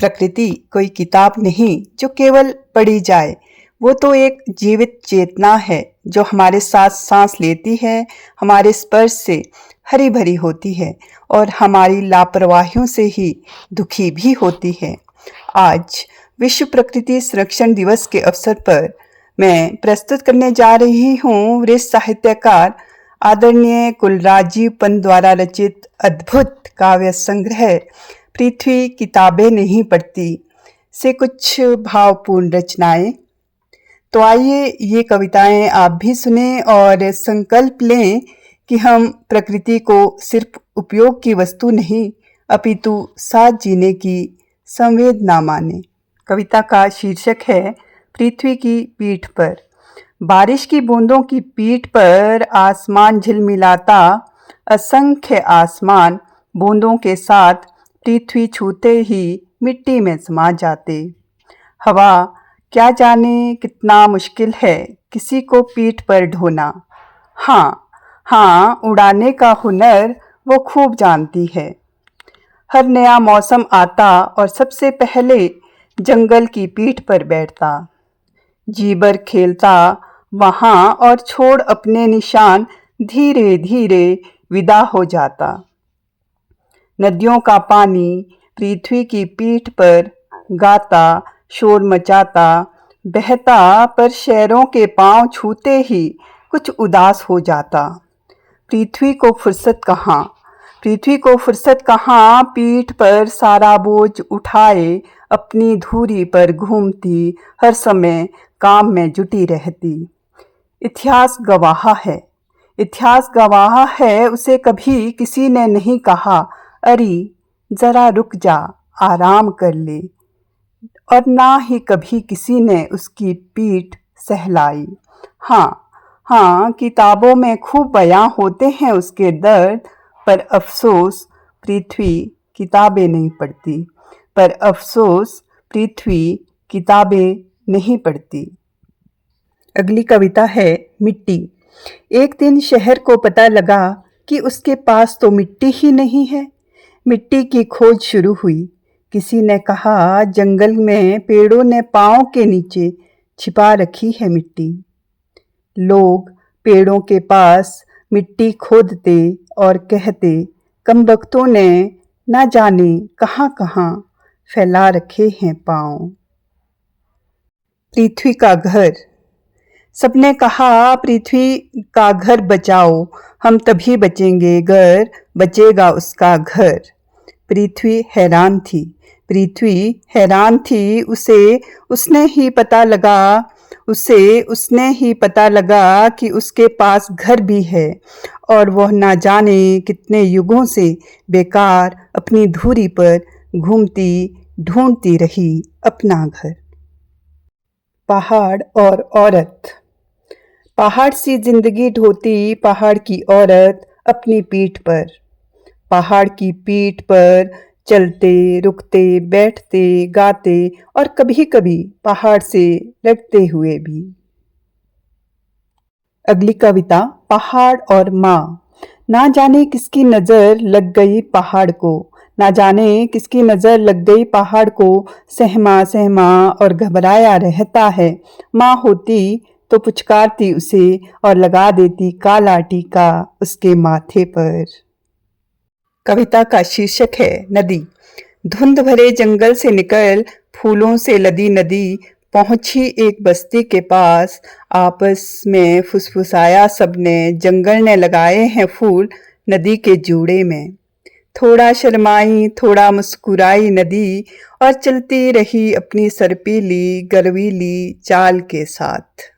प्रकृति कोई किताब नहीं जो केवल पढ़ी जाए, वो तो एक जीवित चेतना है जो हमारे साथ सांस लेती है, हमारे स्पर्श से हरी भरी होती है और हमारी लापरवाहियों से ही दुखी भी होती है। आज विश्व प्रकृति संरक्षण दिवस के अवसर पर मैं प्रस्तुत करने जा रही हूँ वरिष्ठ साहित्यकार आदरणीय कुलराजीव पंत द्वारा रचित अद्भुत काव्य संग्रह पृथ्वी किताबें नहीं पढ़ती से कुछ भावपूर्ण रचनाएं। तो आइए ये कविताएं आप भी सुने और संकल्प लें कि हम प्रकृति को सिर्फ उपयोग की वस्तु नहीं अपितु साथ जीने की संवेदना माने। कविता का शीर्षक है पृथ्वी की पीठ पर। बारिश की बूंदों की पीठ पर आसमान झिलमिलाता, असंख्य आसमान बूंदों के साथ पृथ्वी छूते ही मिट्टी में समा जाते। हवा क्या जाने कितना मुश्किल है किसी को पीठ पर ढोना। हाँ, उड़ाने का हुनर वो खूब जानती है। हर नया मौसम आता और सबसे पहले जंगल की पीठ पर बैठता, जीबर खेलता वहाँ और छोड़ अपने निशान धीरे धीरे विदा हो जाता। नदियों का पानी पृथ्वी की पीठ पर गाता, शोर मचाता, बहता पर शहरों के पांव छूते ही कुछ उदास हो जाता। पृथ्वी को फुर्सत कहाँ पीठ पर सारा बोझ उठाए अपनी धुरी पर घूमती, हर समय काम में जुटी रहती। इतिहास गवाह है उसे कभी किसी ने नहीं कहा, अरे जरा रुक जा, आराम कर ले, और ना ही कभी किसी ने उसकी पीठ सहलाई। हाँ, किताबों में खूब बयां होते हैं उसके दर्द, पर अफसोस पृथ्वी किताबें नहीं पढ़ती। अगली कविता है मिट्टी। एक दिन शहर को पता लगा कि उसके पास तो मिट्टी ही नहीं है। मिट्टी की खोज शुरू हुई। किसी ने कहा जंगल में पेड़ों ने पांव के नीचे छिपा रखी है मिट्टी। लोग पेड़ों के पास मिट्टी खोदते और कहते कमबख्तों ने ना जाने कहाँ फैला रखे हैं पांव। पृथ्वी का घर। सबने कहा पृथ्वी का घर बचाओ, हम तभी बचेंगे गर बचेगा उसका घर। पृथ्वी हैरान थी। उसने ही पता लगा कि उसके पास घर भी है और वह ना जाने कितने युगों से बेकार अपनी धुरी पर घूमती ढूंढती रही अपना घर। पहाड़ और औरत। पहाड़ सी जिंदगी ढोती पहाड़ की औरत अपनी पीठ पर। पहाड़ की पीठ पर चलते, रुकते, बैठते, गाते और कभी कभी पहाड़ से लड़ते हुए भी। अगली कविता पहाड़ और माँ। ना जाने किसकी नजर लग गई पहाड़ को, सहमा और घबराया रहता है। माँ होती तो पुचकारती उसे और लगा देती काला टीका उसके माथे पर। कविता का शीर्षक है नदी। धुंध भरे जंगल से निकल फूलों से लदी नदी पहुंची एक बस्ती के पास। आपस में फुसफुसाया सबने, जंगल ने लगाए हैं फूल नदी के जूड़े में। थोड़ा शर्माई थोड़ा मुस्कुराई नदी और चलती रही अपनी सरपीली गर्वीली चाल के साथ।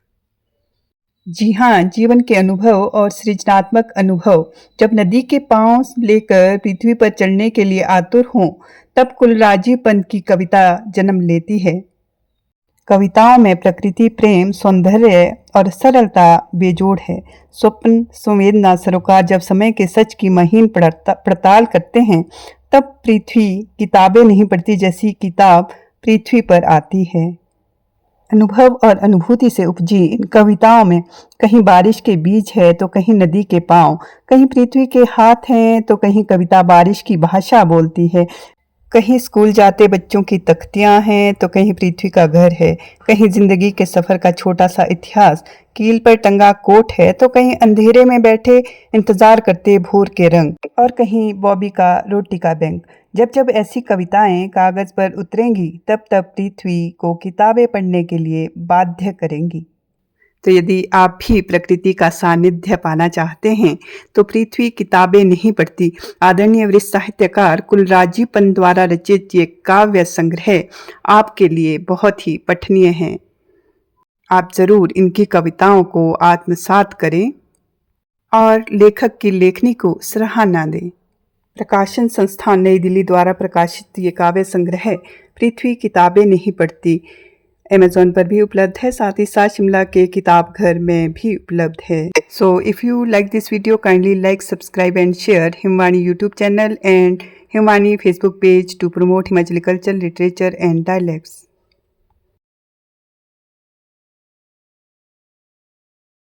जी हाँ, जीवन के अनुभव और सृजनात्मक अनुभव जब नदी के पांव लेकर पृथ्वी पर चलने के लिए आतुर हों, तब कुलराजीव पंत की कविता जन्म लेती है। कविताओं में प्रकृति प्रेम, सौंदर्य और सरलता बेजोड़ है। स्वप्न, संवेदना, सरोकार जब समय के सच की महीन पड़ताल करते हैं, तब पृथ्वी किताबें नहीं पढ़ती जैसी किताब पृथ्वी पर आती है। अनुभव और अनुभूति से उपजी इन कविताओं में कहीं बारिश के बीज है तो कहीं नदी के पांव, कहीं पृथ्वी के हाथ हैं तो कहीं कविता बारिश की भाषा बोलती है। कहीं स्कूल जाते बच्चों की तख्तियां हैं तो कहीं पृथ्वी का घर है, कहीं जिंदगी के सफर का छोटा सा इतिहास कील पर टंगा कोट है तो कहीं अंधेरे में बैठे इंतजार करते भोर के रंग और कहीं बॉबी का रोटी का बैंक। जब जब ऐसी कविताएं कागज पर उतरेंगी तब तब पृथ्वी को किताबें पढ़ने के लिए बाध्य करेंगी। तो यदि आप भी प्रकृति का सानिध्य पाना चाहते हैं तो पृथ्वी किताबें नहीं पढ़ती आदरणीय वरिष्ठ साहित्यकार कुलराजीपन द्वारा रचित ये काव्य संग्रह आपके लिए बहुत ही पठनीय है। आप जरूर इनकी कविताओं को आत्मसात करें और लेखक की लेखनी को सराहना दें। प्रकाशन संस्थान नई दिल्ली द्वारा प्रकाशित ये काव्य संग्रह पृथ्वी किताबें नहीं पढ़ती अमेज़न पर भी उपलब्ध है, साथ ही साथ शिमला के किताब घर में भी उपलब्ध है। So if you like this video kindly like, subscribe and share Himvani YouTube channel and Himvani Facebook page to promote Himachali culture, literature and dialects.